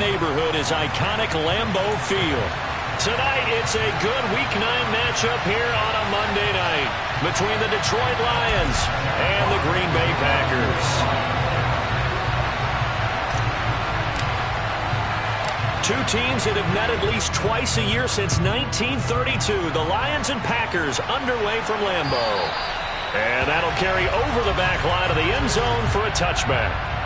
neighborhood is iconic Lambeau Field. Tonight, it's a good Week 9 matchup here on a Monday night between the Detroit Lions and the Green Bay Packers. Two teams that have met at least twice a year since 1932. The Lions and Packers underway from Lambeau. And that'll carry over the back line of the end zone for a touchback.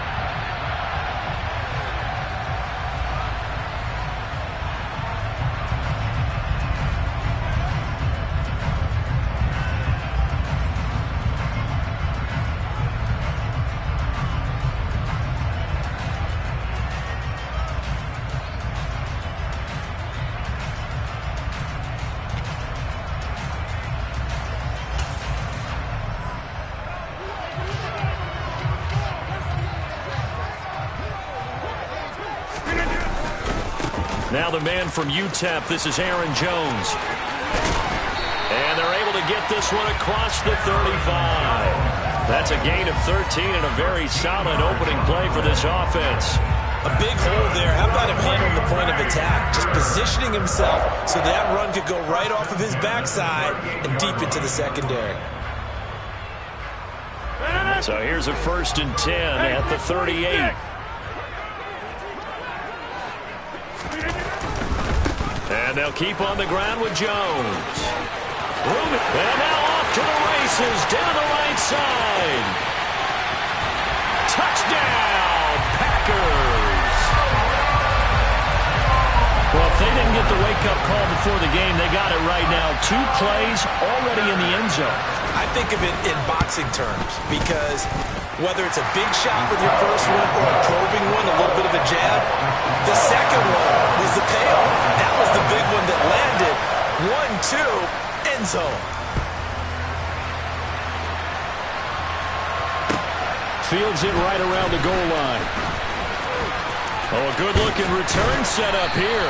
Now the man from UTEP, this is Aaron Jones. And they're able to get this one across the 35. That's a gain of 13 and a very solid opening play for this offense. A big hole there. How about him handling the point of attack? Just positioning himself so that run could go right off of his backside and deep into the secondary. So here's a 1st and 10 at the 38. And they'll keep on the ground with Jones. And now off to the races down the right side. Touchdown, Packers. Well, if they didn't get the wake-up call before the game, they got it right now. 2 plays already in the end zone. I think of it in boxing terms because whether it's a big shot with your first one or a probing one, a little bit of a jab, the second one was the payoff. That was the big one that landed. 1-2, end zone. Fields it right around the goal line. Oh, a good-looking return set up here.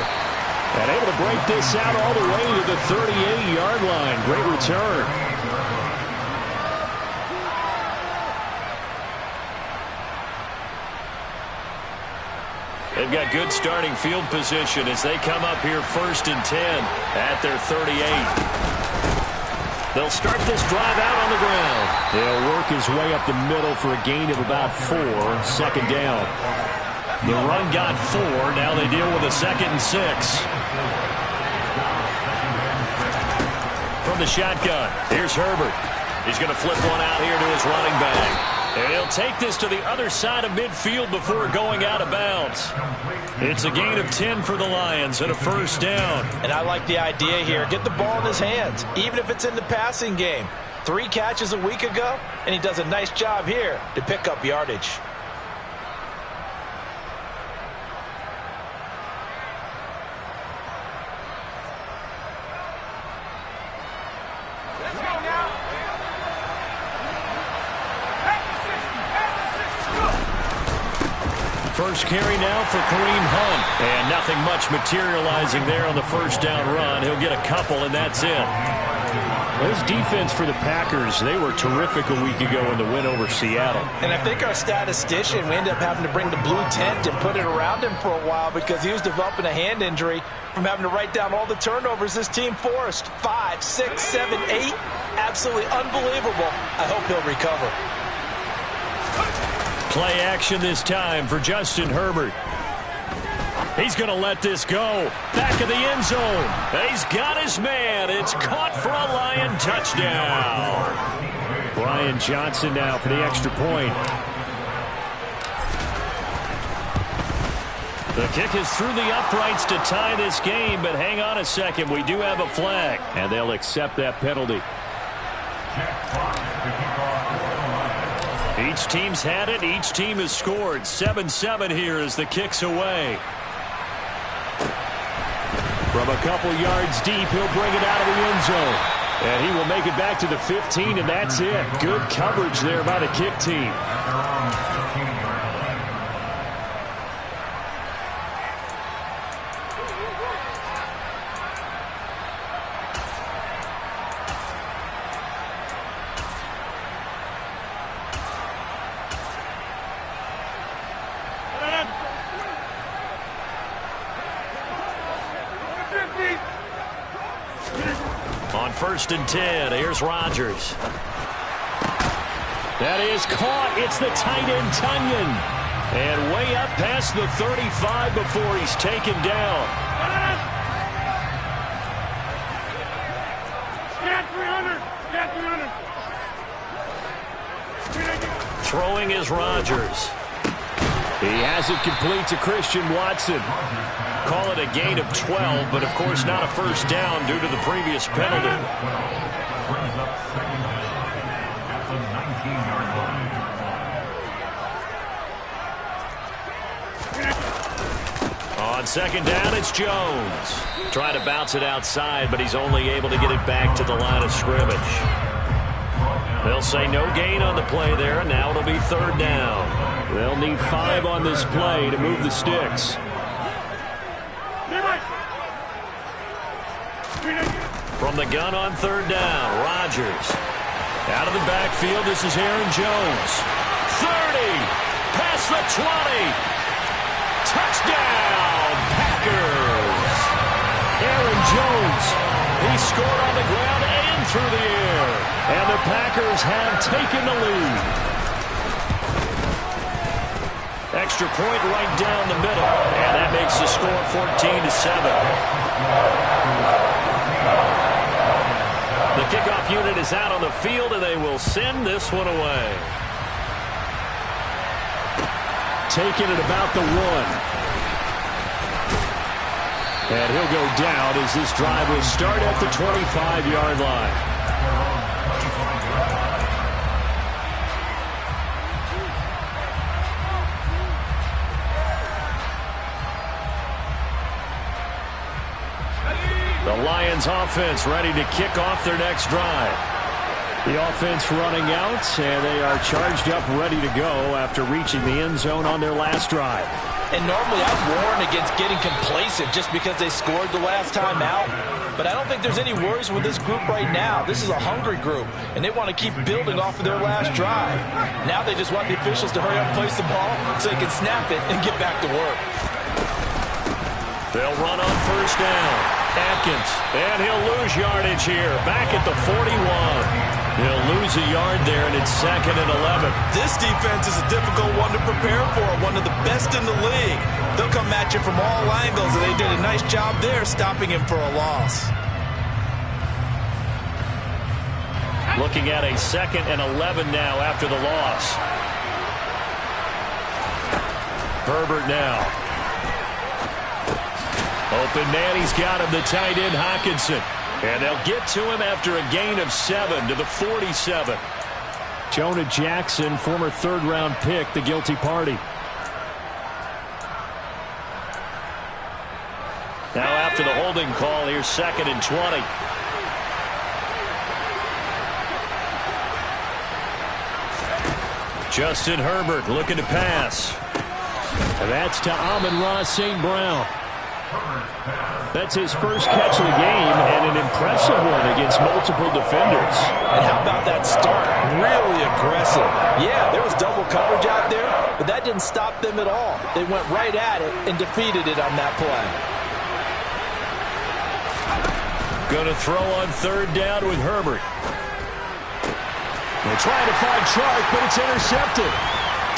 And able to break this out all the way to the 38-yard line. Great return. They've got good starting field position as they come up here 1st and 10 at their 38. They'll start this drive out on the ground. They'll work his way up the middle for a gain of about 4, 2nd down. The run got 4. Now they deal with a 2nd and 6. From the shotgun, here's Herbert. He's going to flip one out here to his running back. And he'll take this to the other side of midfield before going out of bounds. It's a gain of 10 for the Lions and a 1st down. And I like the idea here. Get the ball in his hands, even if it's in the passing game. 3 catches a week ago, and he does a nice job here to pick up yardage. First carry now for Kareem Hunt. And nothing much materializing there on the 1st down run. He'll get a couple, and that's it. This defense for the Packers, they were terrific a week ago in the win over Seattle. And I think our statistician, we ended up having to bring the blue tent and put it around him for a while because he was developing a hand injury from having to write down all the turnovers this team forced. 5, 6, 7, 8. Absolutely unbelievable. I hope he'll recover. Play action this time for Justin Herbert. He's going to let this go. Back of the end zone. He's got his man. It's caught for a Lion touchdown. Brian Johnson now for the extra point. The kick is through the uprights to tie this game, but hang on a second. We do have a flag, and they'll accept that penalty. Each team's had it. Each team has scored. 7-7 here as the kick's away. From a couple yards deep, he'll bring it out of the end zone. And he will make it back to the 15, and that's it. Good coverage there by the kick team. 1st and 10. Here's Rodgers. That is caught. It's the tight end, Tunyon. And way up past the 35 before he's taken down. Throwing is Rodgers. He has it complete to Christian Watson. Call it a gain of 12, but of course not a first down due to the previous penalty. On 2nd down, it's Jones. Trying to bounce it outside, but he's only able to get it back to the line of scrimmage. They'll say no gain on the play there, and now it'll be 3rd down. They'll need 5 on this play to move the sticks. From the gun on 3rd down, Rodgers. Out of the backfield, this is Aaron Jones. 30, past the 20. Touchdown, Packers. Aaron Jones, he scored on the ground and through the air. And the Packers have taken the lead. Extra point right down the middle. And that makes the score 14-7. The kickoff unit is out on the field, and they will send this one away. Taking it about the 1. And he'll go down as this drive will start at the 25-yard line. The Lions offense ready to kick off their next drive. The offense running out, and they are charged up, ready to go after reaching the end zone on their last drive. And normally I'd warn against getting complacent just because they scored the last time out. But I don't think there's any worries with this group right now. This is a hungry group, and they want to keep building off of their last drive. Now they just want the officials to hurry up and place the ball so they can snap it and get back to work. They'll run on 1st down. Atkins, and he'll lose yardage here. Back at the 41. He'll lose a yard there, and it's 2nd and 11. This defense is a difficult one to prepare for, one of the best in the league. They'll come at you from all angles, and they did a nice job there stopping him for a loss. Looking at a 2nd and 11 now after the loss. Herbert now. Open man, he's got him, the tight end, Hockenson. And they'll get to him after a gain of 7 to the 47. Jonah Jackson, former 3rd-round pick, the guilty party. Now after the holding call, here's 2nd and 20. Justin Herbert looking to pass. And that's to Amon-Ra St. Brown. That's his first catch of the game, and an impressive one against multiple defenders. And how about that start? Really aggressive. Yeah, there was double coverage out there, but that didn't stop them at all. They went right at it and defeated it on that play. Going to throw on 3rd down with Herbert. They're trying to find Chark, but it's intercepted.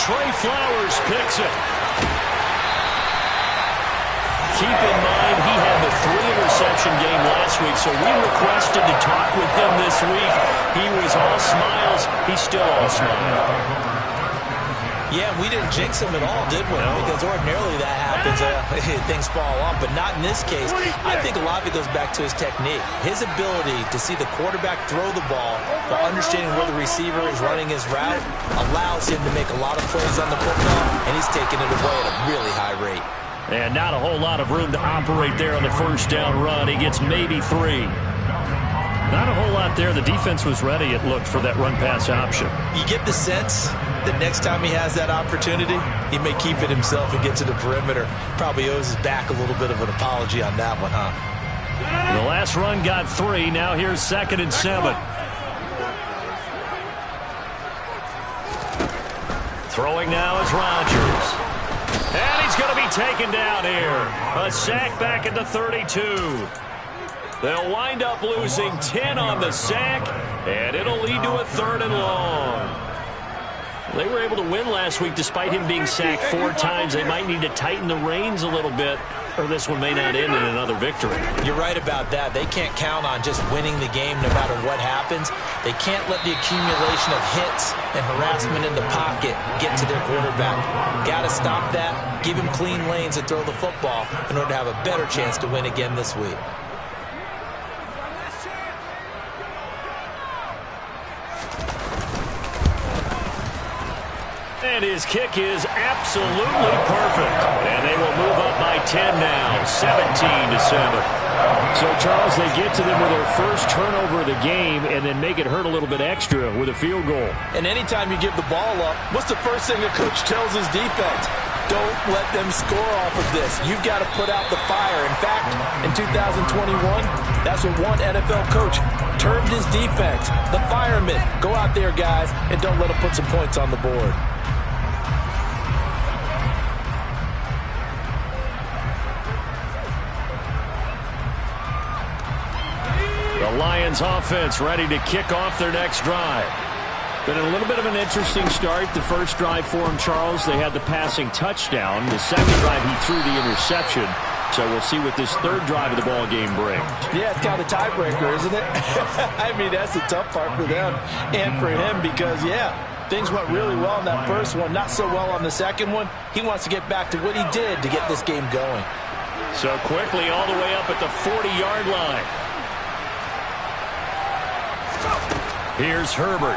Trey Flowers picks it. Keep in mind, he had the 3-interception game last week, so we requested to talk with him this week. He was all smiles. He's still all smiles. Yeah, we didn't jinx him at all, did we? No. Because ordinarily that happens. Things fall off, but not in this case. I think a lot of it goes back to his technique. His ability to see the quarterback throw the ball while understanding where the receiver is running his route allows him to make a lot of plays on the football, and he's taking it away at a really high rate. And not a whole lot of room to operate there on the 1st down run. He gets maybe 3. Not a whole lot there. The defense was ready, it looked, for that run-pass option. You get the sense that next time he has that opportunity, he may keep it himself and get to the perimeter. Probably owes his back a little bit of an apology on that one, huh? The last run got 3. Now here's 2nd and 7. Throwing now is Rodgers. And he's going to be taken down here. A sack back at the 32. They'll wind up losing 10 on the sack, and it'll lead to a 3rd and long. They were able to win last week despite him being sacked 4 times. They might need to tighten the reins a little bit, or this one may not end in another victory. You're right about that. They can't count on just winning the game no matter what happens. They can't let the accumulation of hits and harassment in the pocket get to their quarterback. Got to stop that, give him clean lanes to throw the football in order to have a better chance to win again this week. And his kick is absolutely perfect. And they will move up by 10 now, 17-7. So, Charles, they get to them with their first turnover of the game and then make it hurt a little bit extra with a field goal. And anytime you give the ball up, what's the first thing a coach tells his defense? Don't let them score off of this. You've got to put out the fire. In fact, in 2021, that's what one NFL coach termed his defense. The firemen. Go out there, guys, and don't let them put some points on the board. The Lions offense ready to kick off their next drive. Been a little bit of an interesting start. The first drive for him, Charles, they had the passing touchdown. The second drive, he threw the interception. So we'll see what this third drive of the ball game brings. Yeah, it's kind of a tiebreaker, isn't it? I mean, that's the tough part for them and for him because, yeah, things went really well in that first one, not so well on the second one. He wants to get back to what he did to get this game going. So quickly all the way up at the 40-yard line. Here's Herbert.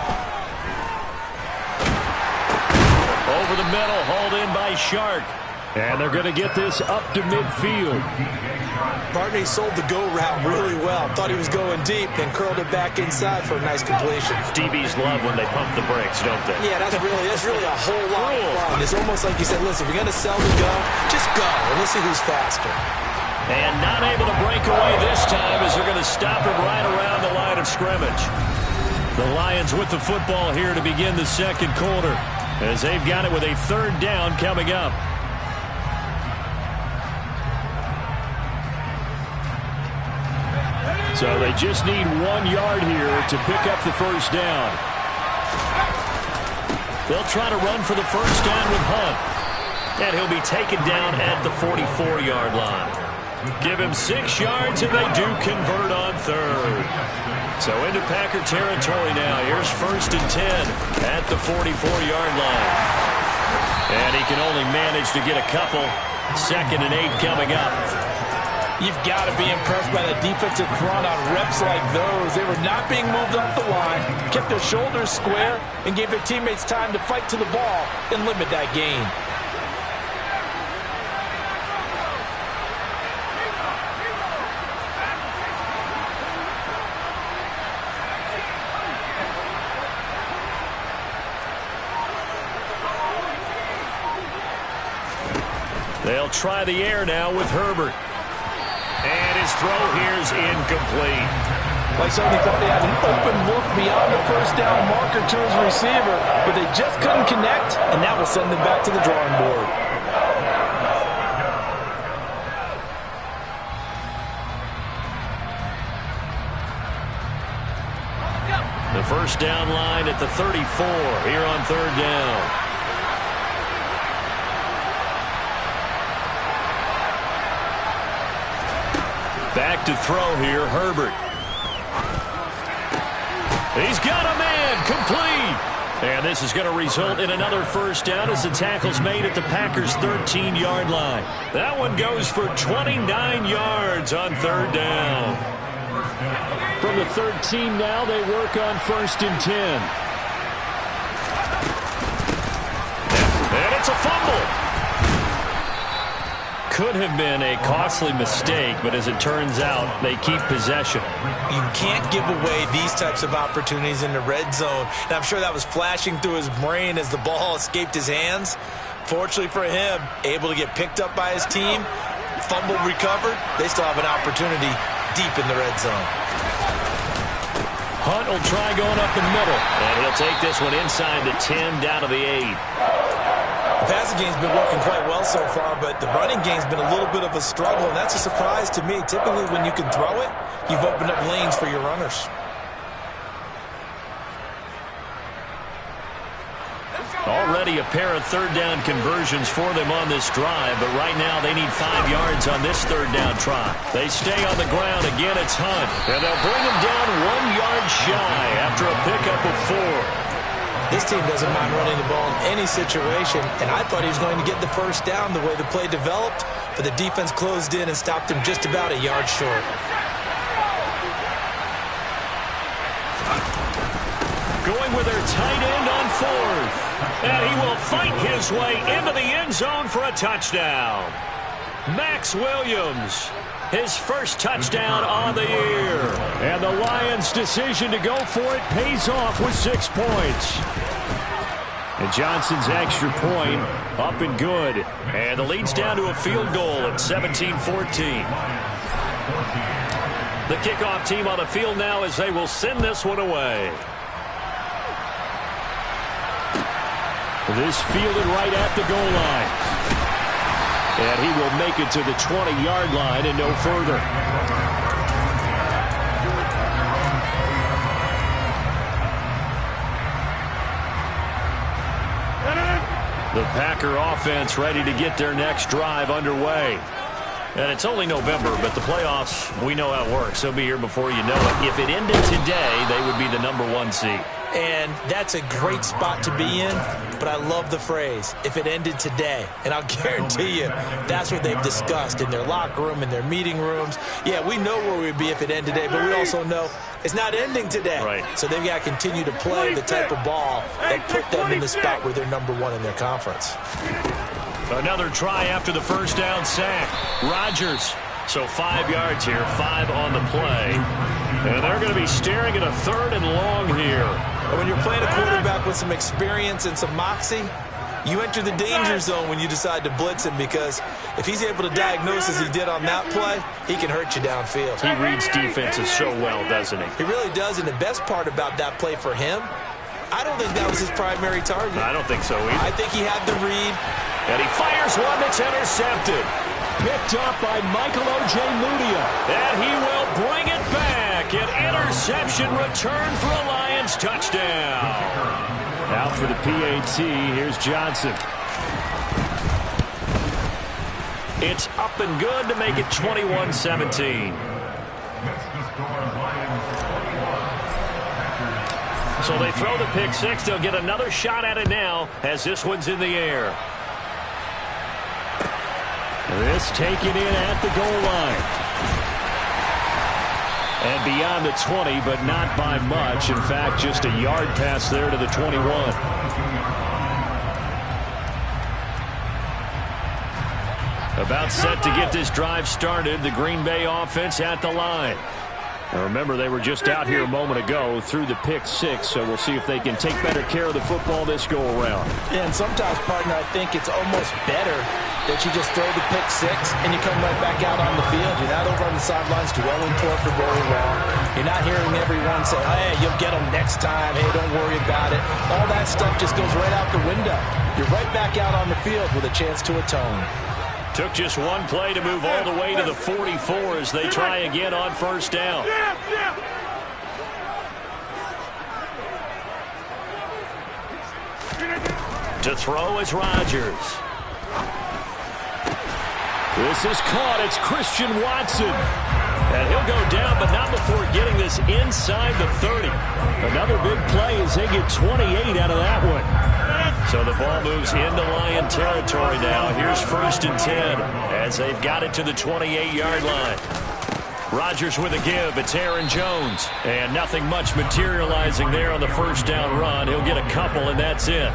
Over the middle, hauled in by Shark. And they're going to get this up to midfield. Barney sold the go route really well. Thought he was going deep, then curled it back inside for a nice completion. DBs love when they pump the brakes, don't they? Yeah, that's really a whole lot of fun. It's almost like you said, listen, if we're going to sell the go, just go, and we'll see who's faster. And not able to break away this time as they're going to stop him right around the line of scrimmage. The Lions with the football here to begin the second quarter as they've got it with a 3rd down coming up. So they just need 1 yard here to pick up the first down. They'll try to run for the first down with Hunt. And he'll be taken down at the 44-yard line. Give him 6 yards and they do convert on 3rd. So into Packer territory now. Here's 1st and 10 at the 44-yard line. And he can only manage to get a couple. 2nd and 8 coming up. You've got to be impressed by the defensive front on reps like those. They were not being moved off the line, kept their shoulders square, and gave their teammates time to fight to the ball and limit that gain. They'll try the air now with Herbert. And his throw here's incomplete. Like somebody thought they had an open look beyond the first down marker to his receiver, but they just couldn't connect, and that will send them back to the drawing board. The first down line at the 34 here on 3rd down. Back to throw here, Herbert. He's got a man, complete. And this is going to result in another first down as the tackle's made at the Packers' 13-yard line. That one goes for 29 yards on 3rd down. From the 13 now, they work on 1st and 10. And it's a fumble. Could have been a costly mistake, but as it turns out, they keep possession. You can't give away these types of opportunities in the red zone. Now, I'm sure that was flashing through his brain as the ball escaped his hands. Fortunately for him, able to get picked up by his team, fumble recovered. They still have an opportunity deep in the red zone. Hunt will try going up the middle, and he'll take this one inside the 10 down to the 8. passing game's been working quite well so far, but the running game's been a little bit of a struggle, and that's a surprise to me. Typically, when you can throw it, you've opened up lanes for your runners. Already a pair of third down conversions for them on this drive, but right now they need 5 yards on this third down try. They stay on the ground. Again, it's Hunt, and they'll bring him down 1 yard shy after a pickup of 4. This team doesn't mind running the ball in any situation, and I thought he was going to get the first down the way the play developed, but the defense closed in and stopped him just about a yard short. Going with their tight end on 4th. And he will fight his way into the end zone for a touchdown. Max Williams, his first touchdown on the year. And the Lions' decision to go for it pays off with 6 points. And Johnson's extra point up and good. And the lead's down to a field goal at 17-14. The kickoff team on the field now as they will send this one away. This fielded right at the goal line. And he will make it to the 20-yard line and no further. The Packer offense ready to get their next drive underway. And it's only November, but the playoffs, we know how it works. They'll be here before you know it. If it ended today, they would be the #1 seed. And that's a great spot to be in, but I love the phrase, if it ended today. And I'll guarantee you, that's what they've discussed in their locker room, in their meeting rooms. Yeah, we know where we'd be if it ended today, but we also know it's not ending today. Right. So they've got to continue to play the type of ball that put them in the spot where they're #1 in their conference. Another try after the first down sack. Rodgers. So 5 yards here, 5 on the play. And they're going to be staring at a 3rd and long here. And when you're playing a quarterback with some experience and some moxie, you enter the danger zone when you decide to blitz him, because if he's able to diagnose as he did on that play, he can hurt you downfield. He reads defenses so well, doesn't he? He really does, and the best part about that play for him, I don't think that was his primary target. I don't think so either. I think he had the read. And he fires one that's intercepted. Picked up by Michael Ojemudia. And he will bring it back. An interception return for a Lions touchdown. Out for the PAT, here's Johnson. It's up and good to make it 21-17. So they throw the pick six. They'll get another shot at it now as this one's in the air. This taken in at the goal line. And beyond the 20, but not by much. In fact, just a yard pass there to the 21. About set to get this drive started. The Green Bay offense at the line. Now remember, they were just out here a moment ago through the pick six, so we'll see if they can take better care of the football this go-around. Yeah, and sometimes, partner, I think it's almost better that you just throw the pick six and you come right back out on the field. You're not over on the sidelines dwelling for very long. You're not hearing everyone say, hey, you'll get them next time. Hey, don't worry about it. All that stuff just goes right out the window. You're right back out on the field with a chance to atone. Took just one play to move all the way to the 44 as they try again on first down. To throw is Rodgers. This is caught. It's Christian Watson. And he'll go down, but not before getting this inside the 30. Another big play as they get 28 out of that one. So the ball moves into Lion territory now. Here's 1st and 10 as they've got it to the 28-yard line. Rodgers with a give. It's Aaron Jones. And nothing much materializing there on the first down run. He'll get a couple, and that's it.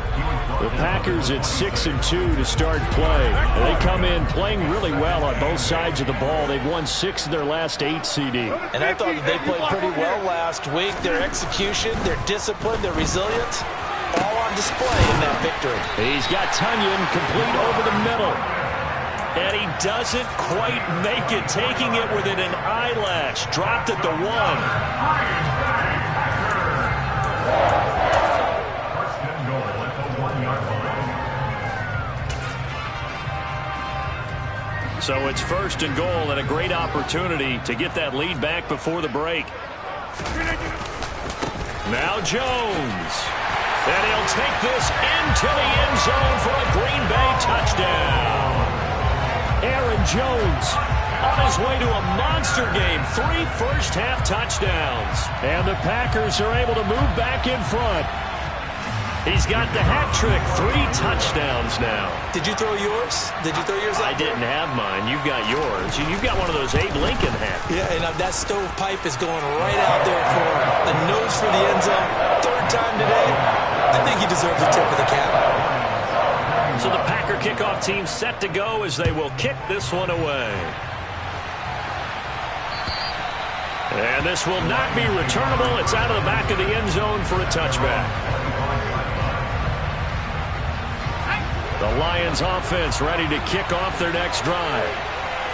The Packers at 6-2 to start play. They come in playing really well on both sides of the ball. They've won 6 of their last 8 CD. And I thought that they played pretty well last week. Their execution, their discipline, their resilience, all on display in that victory. He's got Tunyon complete over the middle. And he doesn't quite make it, taking it within an eyelash. Dropped at the 1. So it's 1st and goal and a great opportunity to get that lead back before the break. Now Jones. And he'll take this into the end zone for a Green Bay touchdown. Aaron Jones on his way to a monster game. 3 first-half touchdowns. And the Packers are able to move back in front. He's got the hat trick. 3 touchdowns now. Did you throw yours? Did you throw yours out? I didn't have mine. You've got yours. You've got one of those Abe Lincoln hats. Yeah, and that stovepipe is going right out there for a nose for the end zone. 3rd time today. I think he deserves a tip of the cap. So the Packer kickoff team set to go as they will kick this one away. And this will not be returnable. It's out of the back of the end zone for a touchback. The Lions offense ready to kick off their next drive.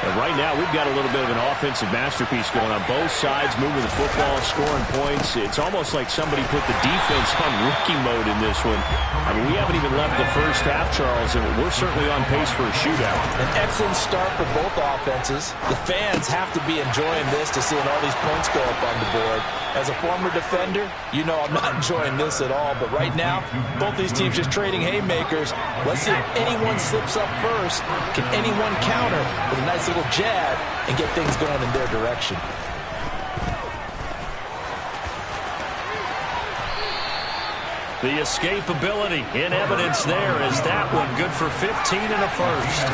And right now we've got a little bit of an offensive masterpiece going on both sides, moving the football, scoring points. It's almost like somebody put the defense on rookie mode in this one. I mean, we haven't even left the first half, Charles, and we're certainly on pace for a shootout. An excellent start for both offenses. The fans have to be enjoying this to seeing all these points go up on the board. As a former defender, you know I'm not enjoying this at all. But right now, both these teams just trading haymakers. Let's see if anyone slips up first. Can anyone counter with a nice little jab and get things going in their direction? The escapability in evidence there is that one good for 15 and a first.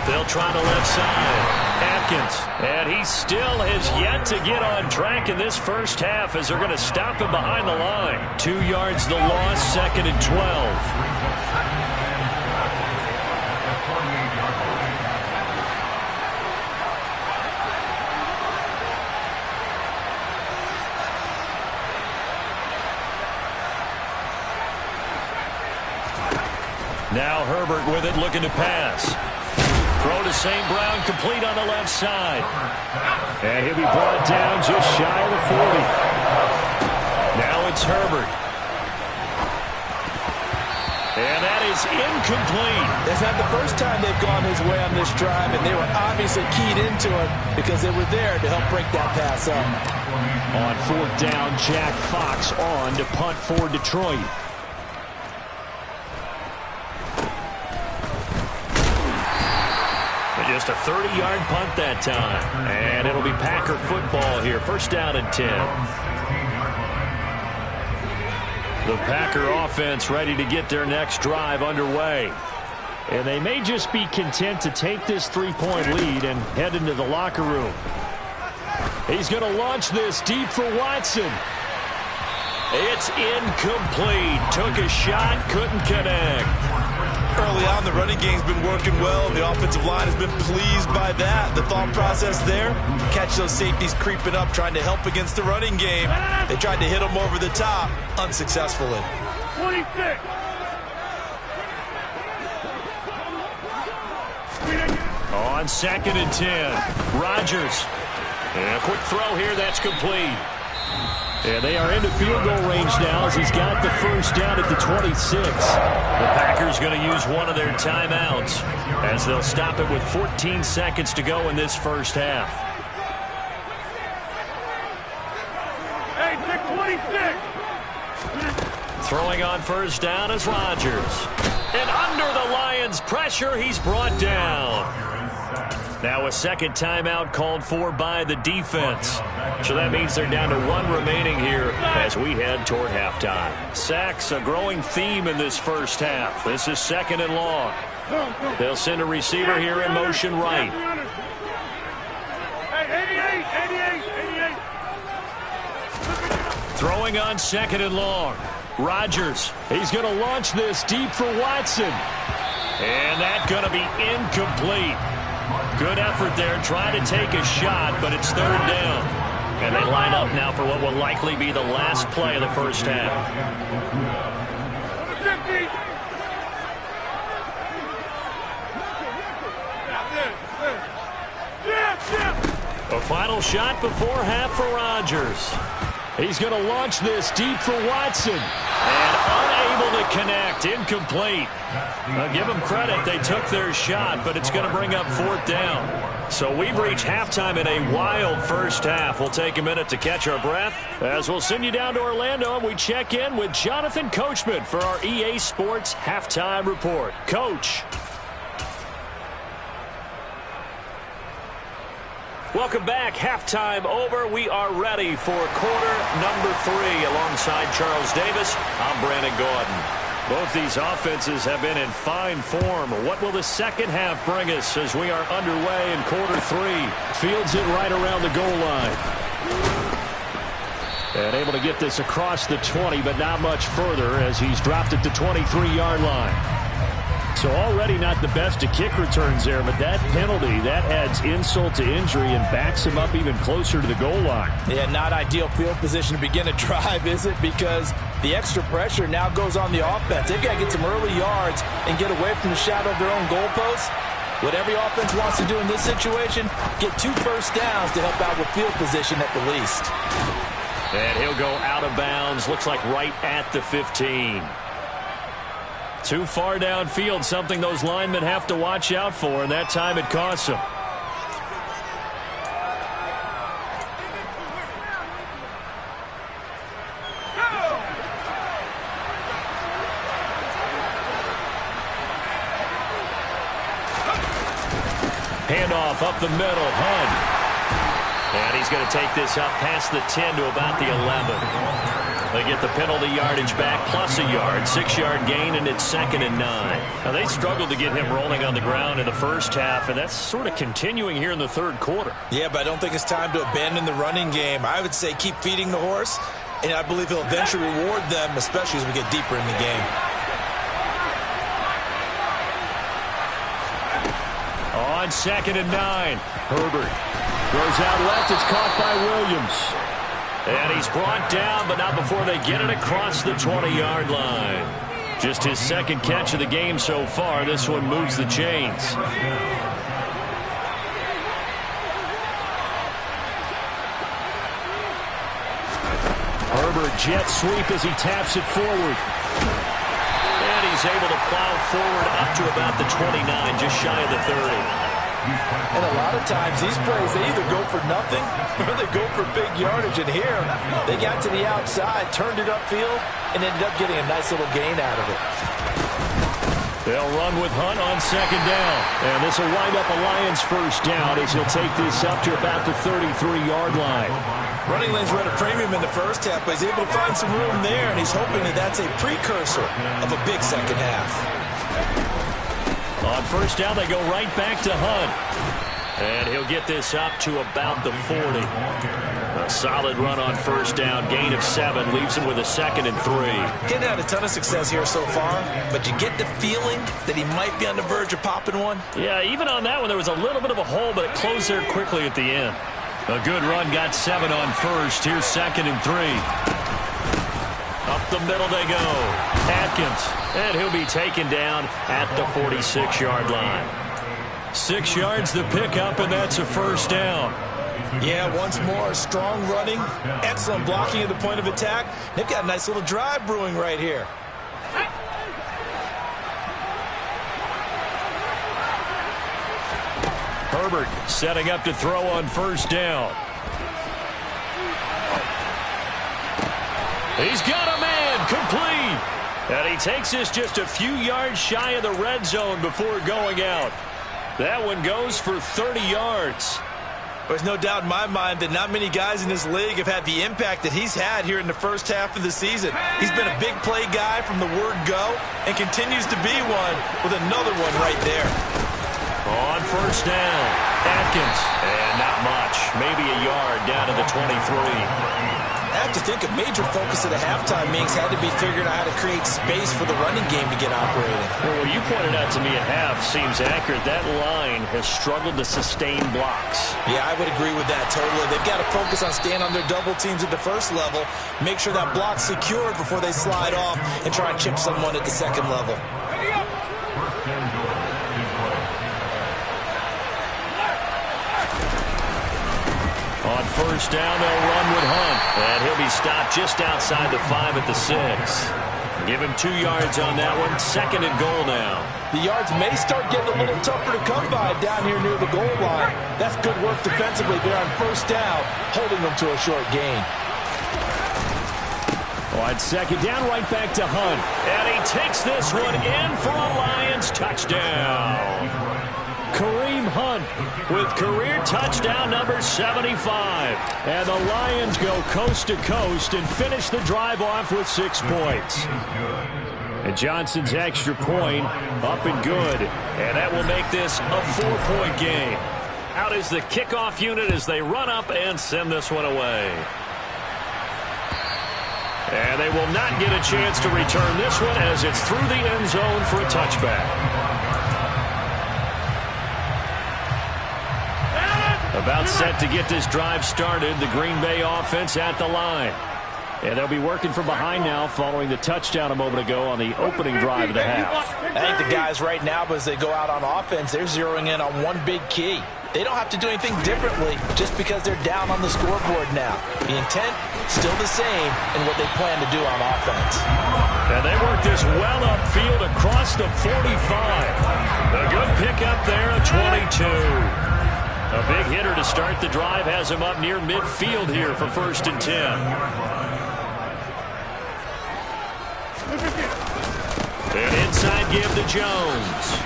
They'll try the left side. Atkins, and he still has yet to get on track in this first half as they're going to stop him behind the line. 2 yards the loss, 2nd and 12. Now Herbert with it, looking to pass. Throw to St. Brown, complete on the left side. And he'll be brought down just shy of the 40. Now it's Herbert. And that is incomplete. That's not the first time they've gone his way on this drive, and they were obviously keyed into it because they were there to help break that pass up. On 4th down, Jack Fox on to punt for Detroit. Just a 30-yard punt that time. And it'll be Packer football here. 1st down and 10. The Packer offense ready to get their next drive underway. And they may just be content to take this 3-point lead and head into the locker room. He's going to launch this deep for Watson. It's incomplete. Took a shot, couldn't connect. Early on, the running game's been working well. The offensive line has been pleased by that. The thought process there, catch those safeties creeping up, trying to help against the running game. They tried to hit them over the top, unsuccessfully. 26. On 2nd and 10, Rodgers. And a quick throw here, that's complete. And they are into field goal range now as he's got the 1st down at the 26. The Packers going to use one of their timeouts as they'll stop it with 14 seconds to go in this first half. Hey, take 26. Throwing on 1st down is Rodgers. And under the Lions' pressure, he's brought down. Now a 2nd timeout called for by the defense. So that means they're down to 1 remaining here as we head toward halftime. Sacks, a growing theme in this first half. This is 2nd and long. They'll send a receiver here in motion right. Hey, 88. Throwing on 2nd and long. Rodgers, he's going to launch this deep for Watson. And that's going to be incomplete. Good effort there, trying to take a shot, but it's 3rd down. And they line up now for what will likely be the last play of the first half. A final shot before half for Rodgers. He's going to launch this deep for Watson. And unable to connect. Incomplete. Now, give them credit. They took their shot, but it's going to bring up 4th down. So we've reached halftime in a wild first half. We'll take a minute to catch our breath as we'll send you down to Orlando and we check in with Jonathan Coachman for our EA Sports Halftime Report. Coach. Welcome back. Halftime over. We are ready for quarter number 3 alongside Charles Davis. I'm Brandon Gaudin. Both these offenses have been in fine form. What will the second half bring us as we are underway in quarter 3? Fields it right around the goal line. And able to get this across the 20, but not much further as he's dropped it to 23-yard line. So already not the best of kick returns there, but that penalty, that adds insult to injury and backs him up even closer to the goal line. Yeah, not ideal field position to begin a drive, is it? Because the extra pressure now goes on the offense. They've got to get some early yards and get away from the shadow of their own goalposts. What every offense wants to do in this situation, get 2 first downs to help out with field position at the least. And he'll go out of bounds, looks like right at the 15. Too far downfield, something those linemen have to watch out for, and that time it costs them. Handoff up the middle, Hunt. And he's going to take this up past the 10 to about the 11. They get the penalty yardage back plus a yard, 6-yard gain, and it's 2nd and 9. Now, they struggled to get him rolling on the ground in the first half, and that's sort of continuing here in the third quarter. Yeah, but I don't think it's time to abandon the running game. I would say keep feeding the horse, and I believe he'll eventually reward them, especially as we get deeper in the game. On 2nd and 9, Herbert throws out left. It's caught by Williams. And he's brought down, but not before they get it across the 20-yard line. Just his 2nd catch of the game so far. This one moves the chains. Herbert jet sweep as he taps it forward. And he's able to plow forward up to about the 29, just shy of the 30. And a lot of times these plays, they either go for nothing or they go for big yardage. And here, they got to the outside, turned it upfield, and ended up getting a nice little gain out of it. They'll run with Hunt on 2nd down. And this will wind up a Lions first down as he'll take this up to about the 33-yard line. Running lanes were at a premium in the first half, but he's able to find some room there, and he's hoping that that's a precursor of a big second half. On first down, they go right back to Hunt. And he'll get this up to about the 40. A solid run on first down. Gain of 7 leaves him with a 2nd and 3. He's had a ton of success here so far, but you get the feeling that he might be on the verge of popping one. Yeah, even on that one, there was a little bit of a hole, but it closed there quickly at the end. A good run, got 7 on first. Here's 2nd and 3. Up the middle they go. Atkins. And he'll be taken down at the 46-yard line. 6 yards the pickup, and that's a first down. Yeah, once more, strong running, excellent blocking at the point of attack. They've got a nice little drive brewing right here. Herbert setting up to throw on first down. He's got a man, complete. And he takes this just a few yards shy of the red zone before going out. That one goes for 30 yards. There's no doubt in my mind that not many guys in this league have had the impact that he's had here in the first half of the season. He's been a big play guy from the word go and continues to be one with another one right there. On first down, Atkins. And not much, maybe a yard down to the 23. I have to think a major focus of the halftime Minks had to be figuring out how to create space for the running game to get operating. Well, what you pointed out to me at half seems accurate. That line has struggled to sustain blocks. Yeah, I would agree with that totally. They've got to focus on staying on their double teams at the first level, make sure that block's secured before they slide off and try and chip someone at the second level. On first down, they'll run with Hunt. And he'll be stopped just outside the 5 at the 6. Give him 2 yards on that one. 2nd and goal now. The yards may start getting a little tougher to come by down here near the goal line. That's good work defensively there on first down, holding them to a short gain. On 2nd down, right back to Hunt. And he takes this one in for a Lions touchdown. Kareem Hunt with career touchdown number 75. And the Lions go coast to coast and finish the drive off with 6 points. And Johnson's extra point up and good. And that will make this a 4-point game. Out is the kickoff unit as they run up and send this one away. And they will not get a chance to return this one as it's through the end zone for a touchback. About set to get this drive started, the Green Bay offense at the line. And they'll be working from behind now following the touchdown a moment ago on the opening drive of the half. I think the guys right now, as they go out on offense, they're zeroing in on one big key. They don't have to do anything differently just because they're down on the scoreboard now. The intent, still the same in what they plan to do on offense. And they work this well upfield across the 45. A good pickup there at 22. A big hitter to start the drive has him up near midfield here for 1st and 10. And inside give to Jones.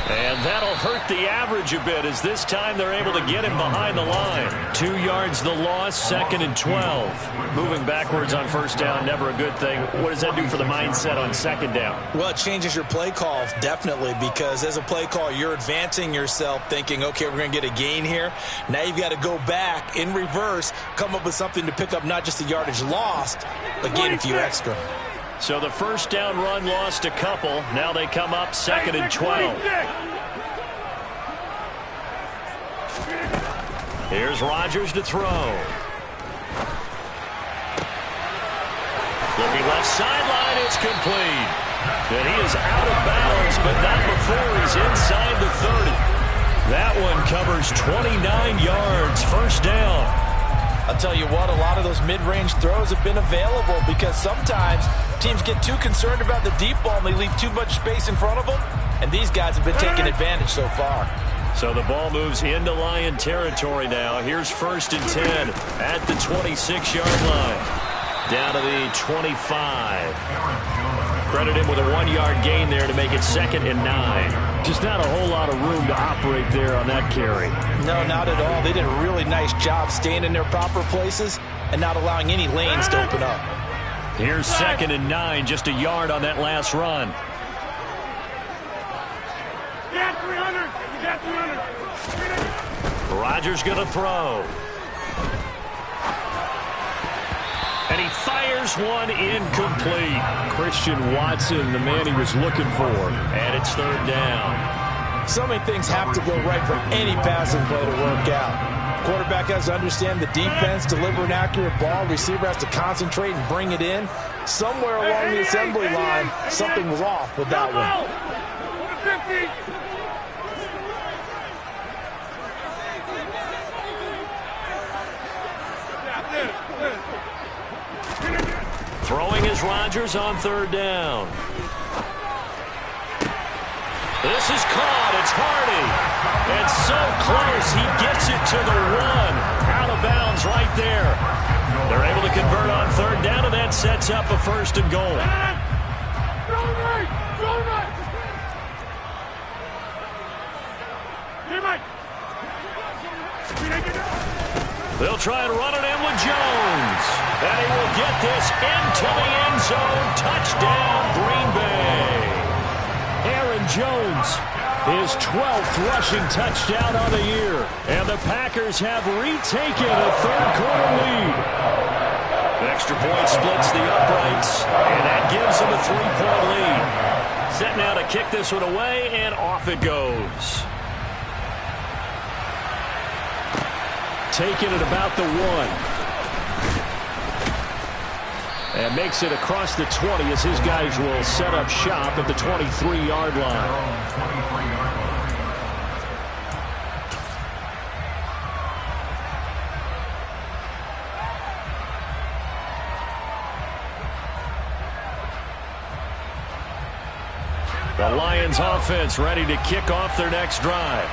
And that'll hurt the average a bit as this time they're able to get him behind the line. 2 yards the loss, 2nd and 12. Moving backwards on first down, never a good thing. What does that do for the mindset on 2nd down? Well, it changes your play call, definitely, because as a play call, you're advancing yourself thinking, okay, we're going to get a gain here. Now you've got to go back in reverse, come up with something to pick up not just the yardage lost, but gain a few extra. So the first down run lost a couple. Now they come up 2nd and 12. Here's Rodgers to throw. Looking left sideline, it's complete. And he is out of bounds, but not before he's inside the 30. That one covers 29 yards, first down. I'll tell you what, a lot of those mid-range throws have been available because sometimes teams get too concerned about the deep ball and they leave too much space in front of them, and these guys have been taking advantage so far. So the ball moves into Lion territory now. Here's 1st and 10 at the 26-yard line. Down to the 25. Credit him with a 1-yard gain there to make it 2nd and 9. Just not a whole lot of room to operate there on that carry. No, not at all. They did a really nice job staying in their proper places and not allowing any lanes to open up. Here's 2nd and 9, just a yard on that last run. Get 300! Get 300! Rodgers going to throw. And he fires one incomplete. Christian Watson, the man he was looking for. And it's 3rd down. So many things have to go right for any passing play to work out. Quarterback has to understand the defense, deliver an accurate ball. Receiver has to concentrate and bring it in. Somewhere along the assembly line, something was off with that one. Throwing is Rodgers on 3rd down. This is caught. It's Hardy. And so close. He gets it to the 1. Out of bounds right there. They're able to convert on 3rd down, and that sets up a 1st and goal. They'll try and run it in with Jones. And he will get this into the end zone. Touchdown, Green Bay. Aaron Jones, his 12th rushing touchdown on the year. And the Packers have retaken a 3rd-quarter lead. Extra point splits the uprights, and that gives them a 3-point lead. Set now to kick this one away, and off it goes. Taking it about the 1. And makes it across the 20 as his guys will set up shop at the 23-yard line. The Lions offense ready to kick off their next drive.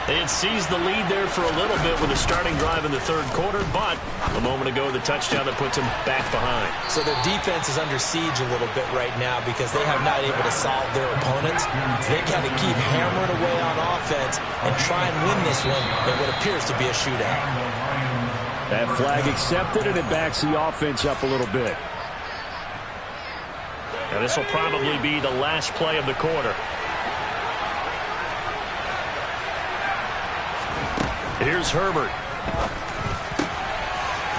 They had seized the lead there for a little bit with a starting drive in the third quarter, but a moment ago the touchdown that puts them back behind. So their defense is under siege a little bit right now because they have not able to solve their opponents. So they got to keep hammering away on offense and try and win this one in what appears to be a shootout. That flag accepted, and it backs the offense up a little bit. And this will probably be the last play of the quarter. Here's Herbert.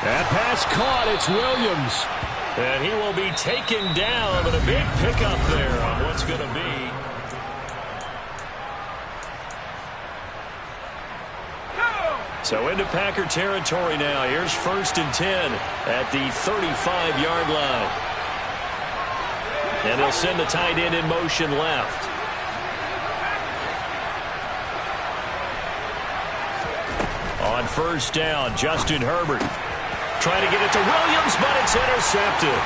That pass caught. It's Williams. And he will be taken down, but a big pickup there on what's going to be. So into Packer territory now. Here's 1st and 10 at the 35-yard line. And they'll send the tight end in motion left. On 1st down, Justin Herbert trying to get it to Williams, but it's intercepted.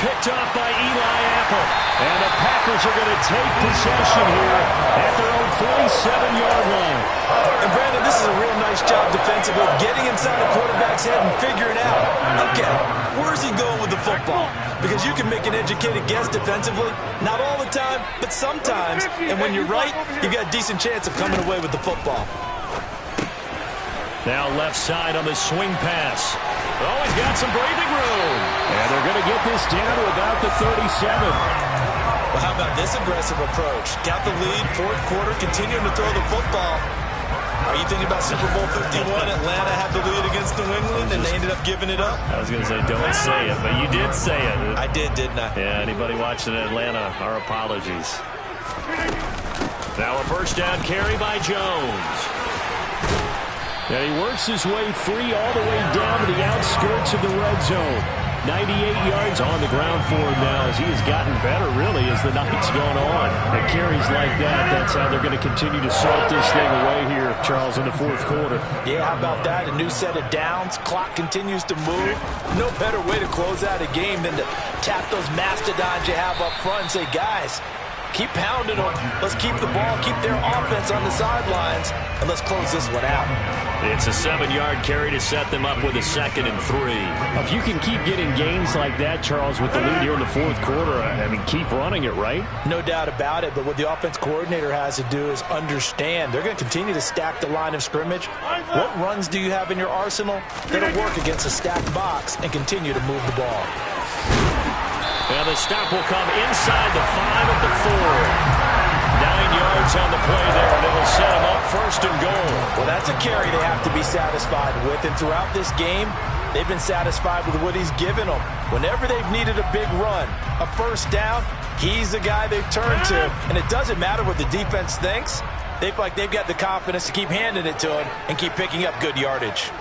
Picked off by Eli Apple. And the Packers are going to take possession here at their own 47-yard line. And Brandon, this is a real nice job defensively of getting inside the quarterback's head and figuring out, okay, where's he going with the football? Because you can make an educated guess defensively. Not all the time, but sometimes. And when you're right, you've got a decent chance of coming away with the football. Now left side on the swing pass. Oh, he's got some breathing room. And they're going to get this down to about the 37. Well, how about this aggressive approach? Got the lead, fourth quarter, continuing to throw the football. Are you thinking about Super Bowl 51? Atlanta had the lead against New England, and they ended up giving it up? I was going to say, don't say it, but you did say it. I did, didn't I? Yeah, anybody watching Atlanta, our apologies. Now a 1st down carry by Jones. And he works his way free all the way down to the outskirts of the red zone. 98 yards on the ground for him now as he has gotten better, really, as the night's gone on. And carries like that, that's how they're going to continue to salt this thing away here, Charles, in the fourth quarter. Yeah, how about that? A new set of downs. Clock continues to move. No better way to close out a game than to tap those mastodons you have up front and say, guys, keep pounding them. Let's keep the ball, keep their offense on the sidelines, and let's close this one out. It's a 7-yard carry to set them up with a 2nd and 3. If you can keep getting gains like that, Charles, with the lead here in the fourth quarter, I mean, keep running it, right? No doubt about it, but what the offense coordinator has to do is understand they're going to continue to stack the line of scrimmage. What runs do you have in your arsenal that'll work against a stacked box and continue to move the ball? And the stop will come inside the 5 at the 4. 9 yards on the play there, and it'll set them up 1st and goal. Well, that's a carry they have to be satisfied with, and throughout this game, they've been satisfied with what he's given them. Whenever they've needed a big run, a 1st down, he's the guy they've turned to, and it doesn't matter what the defense thinks. They feel like they've got the confidence to keep handing it to him and keep picking up good yardage.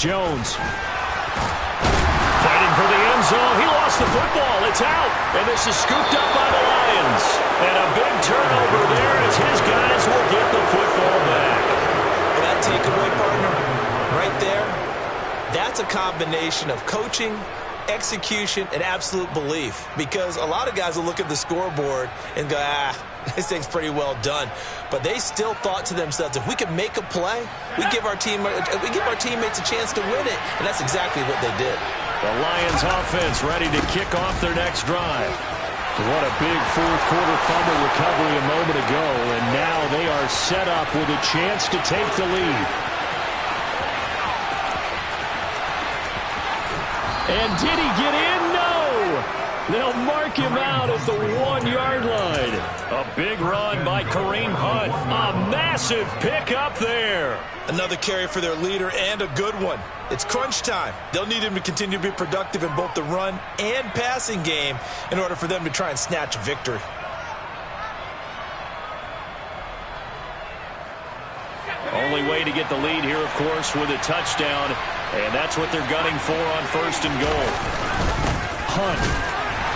Jones fighting for the end zone. He lost the football. It's out. And this is scooped up by the Lions. And a big turnover there as his guys will get the football back. Well, that takeaway, partner, right there, that's a combination of coaching, execution, and absolute belief. Because a lot of guys will look at the scoreboard and go, this thing's pretty well done. But they still thought to themselves, if we can make a play, we give our teammates a chance to win it. And that's exactly what they did. The Lions offense ready to kick off their next drive. What a big fourth quarter fumble recovery a moment ago. And now they are set up with a chance to take the lead. And did he get in? No! They'll mark him out at the 1-yard line. A big run by Kareem Hunt. A massive pickup there. Another carry for their leader and a good one. It's crunch time. They'll need him to continue to be productive in both the run and passing game in order for them to try and snatch a victory. Only way to get the lead here, of course, with a touchdown. And that's what they're gunning for on 1st and goal. Hunt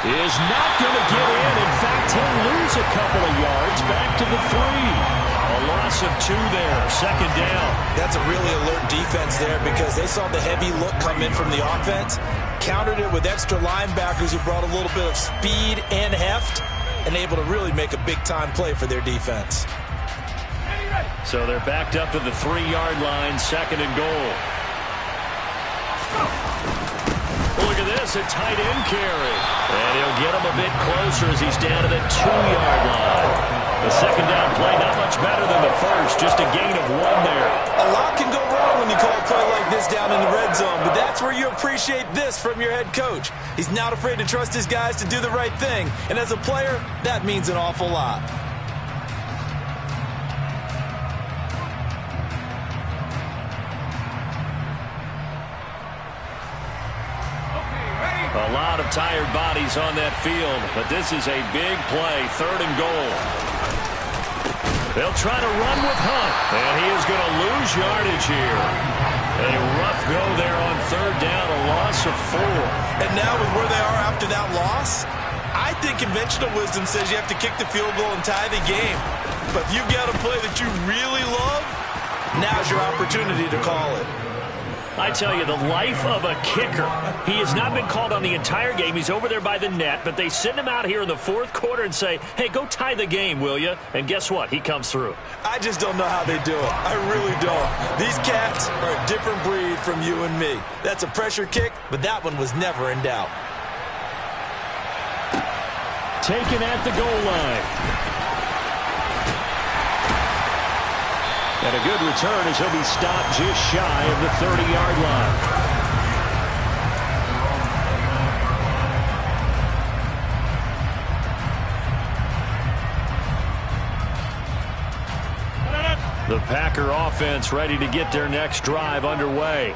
is not going to get in. In fact, he'll lose a couple of yards back to the 3. A loss of 2 there, second down. That's a really alert defense there because they saw the heavy look come in from the offense, countered it with extra linebackers who brought a little bit of speed and heft, and able to really make a big-time play for their defense. So they're backed up to the 3-yard line, second and goal. Look at this, a tight end carry. And he'll get him a bit closer as he's down to the 2-yard line. The second down play, not much better than the first, just a gain of 1 there. A lot can go wrong when you call a play like this down in the red zone, but that's where you appreciate this from your head coach. He's not afraid to trust his guys to do the right thing, and as a player, that means an awful lot. A lot of tired bodies on that field, but this is a big play, third and goal. They'll try to run with Hunt, and he is going to lose yardage here. A rough go there on third down, a loss of 4. And now with where they are after that loss, I think conventional wisdom says you have to kick the field goal and tie the game. But if you've got a play that you really love, now's your opportunity to call it. I tell you, the life of a kicker. He has not been called on the entire game. He's over there by the net, but they send him out here in the fourth quarter and say, hey, go tie the game, will you? And guess what? He comes through. I just don't know how they do it. I really don't. These cats are a different breed from you and me. That's a pressure kick, but that one was never in doubt. Taken at the goal line. And a good return as he'll be stopped just shy of the 30-yard line. The Packer offense ready to get their next drive underway.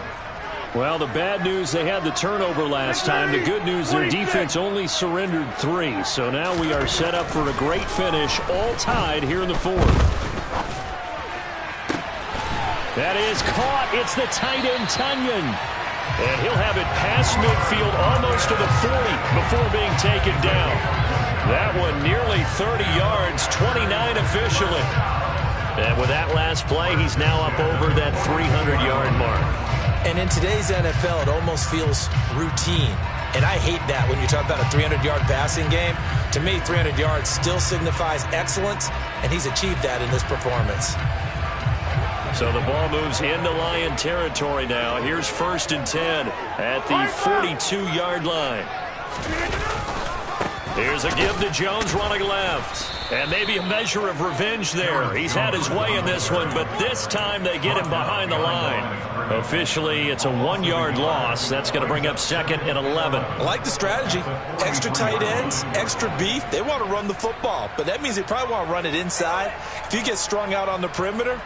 Well, the bad news, they had the turnover last time. The good news, their defense only surrendered 3. So now we are set up for a great finish, all tied here in the 4th. That is caught. It's the tight end, Tunyon. And he'll have it past midfield almost to the 40 before being taken down. That one nearly 30 yards, 29 officially. And with that last play, he's now up over that 300-yard mark. And in today's NFL, it almost feels routine. And I hate that when you talk about a 300-yard passing game. To me, 300 yards still signifies excellence, and he's achieved that in this performance. So the ball moves into Lion territory now. Here's 1st and 10 at the 42-yard line. Here's a give to Jones running left. And maybe a measure of revenge there. He's had his way in this one, but this time they get him behind the line. Officially, it's a 1-yard loss. That's going to bring up 2nd and 11. I like the strategy. Extra tight ends, extra beef. They want to run the football, but that means they probably want to run it inside. If you get strung out on the perimeter,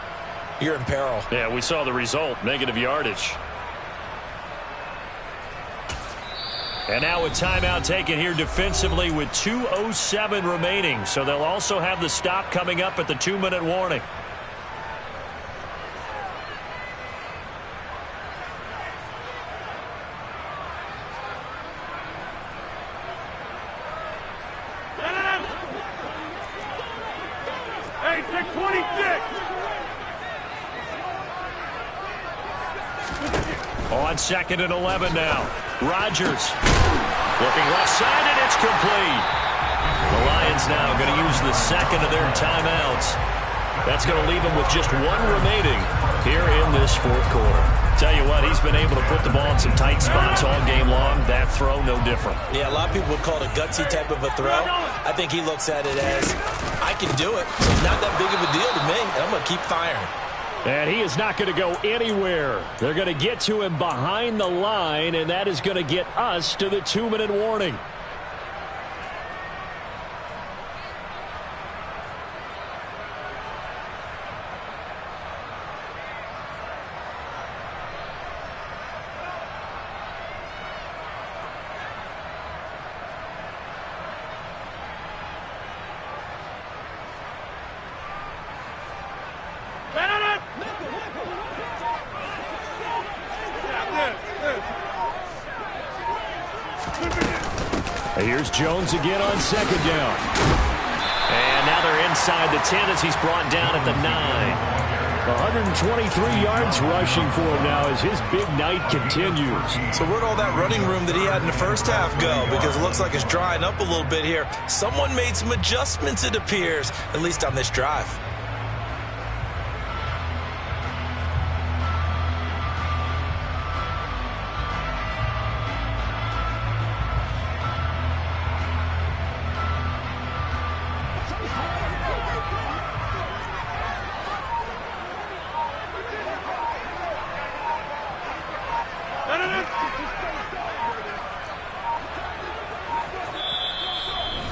you're in peril. Yeah, we saw the result, negative yardage. And now a timeout taken here defensively with 2:07 remaining. So they'll also have the stop coming up at the 2-minute warning. Hey, 626. On 2nd and 11 now. Rodgers looking left side, and it's complete. The Lions now going to use the 2nd of their timeouts. That's going to leave them with just 1 remaining here in this 4th quarter. Tell you what, he's been able to put the ball in some tight spots all game long. That throw, no different. Yeah, a lot of people would call it a gutsy type of a throw. I think he looks at it as, I can do it. So it's not that big of a deal to me, and I'm going to keep firing. And he is not going to go anywhere. They're going to get to him behind the line, and that is going to get us to the 2-minute warning. Here's Jones again on second down. And now they're inside the 10 as he's brought down at the 9. 123 yards rushing for him now as his big night continues. So where'd all that running room that he had in the first half go? Because it looks like it's drying up a little bit here. Someone made some adjustments, it appears, at least on this drive.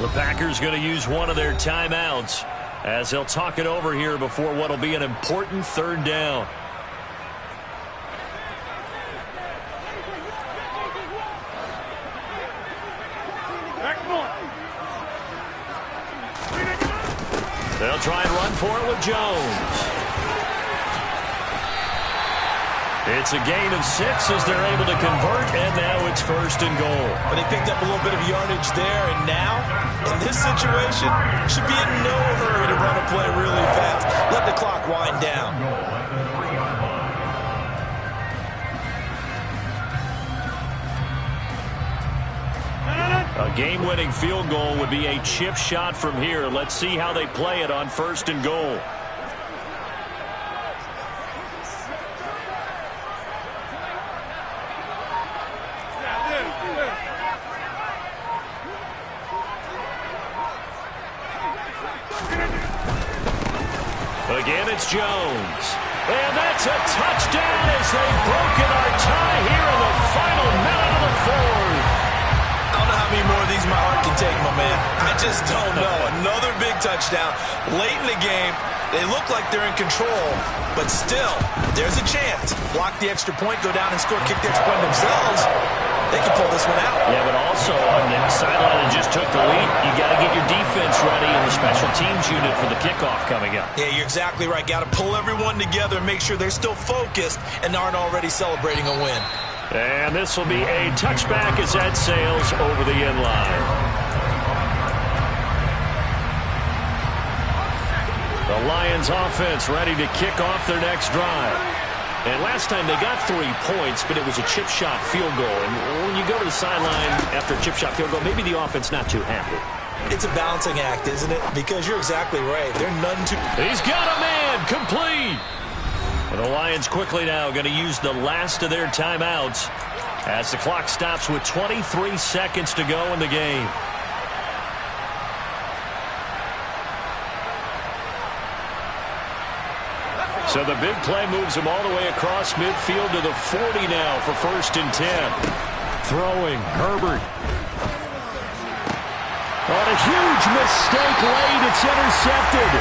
The Packers going to use one of their timeouts as they'll talk it over here before what will be an important third down. They'll try and run for it with Jones. It's a gain of 6 as they're able to convert, and now it's 1st and goal. But they picked up a little bit of yardage there, and now, in this situation, should be in no hurry to run a play really fast. Let the clock wind down. A game-winning field goal would be a chip shot from here. Let's see how they play it on 1st and goal. Again, it's Jones. And that's a touchdown as they've broken our tie here in the final minute of the 4th. I don't know how many more of these my heart can take, my man. I just don't know. Another big touchdown late in the game. They look like they're in control, but still, there's a chance. Block the extra point, go down and score, kick the extra point themselves. They can pull this one out. Yeah, but also on the sideline that just took the lead, you got to get your defense ready in the special teams unit for the kickoff coming up. Yeah, you're exactly right. Got to pull everyone together and make sure they're still focused and aren't already celebrating a win. And this will be a touchback as that sails over the end line. The Lions offense ready to kick off their next drive. And last time they got 3 points, but it was a chip shot field goal. And when you go to the sideline after a chip shot field goal, maybe the offense not too happy. It's a balancing act, isn't it? Because you're exactly right. They're none too... He's got a man, complete. And the Lions quickly now going to use the last of their timeouts as the clock stops with 23 seconds to go in the game. So the big play moves him all the way across midfield to the 40 now for 1st and 10. Throwing, Herbert. On a huge mistake late, it's intercepted.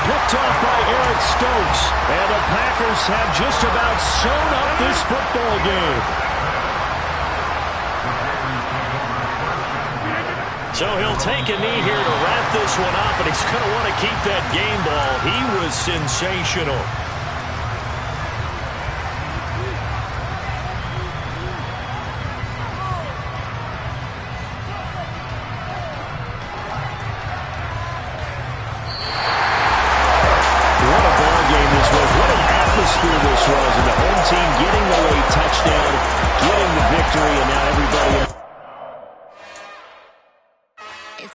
Picked off by Eric Stokes. And the Packers have just about sewn up this football game. So he'll take a knee here to wrap this one up, and he's going to want to keep that game ball. He was sensational. This was, and the home team getting the late touchdown, getting the victory, and now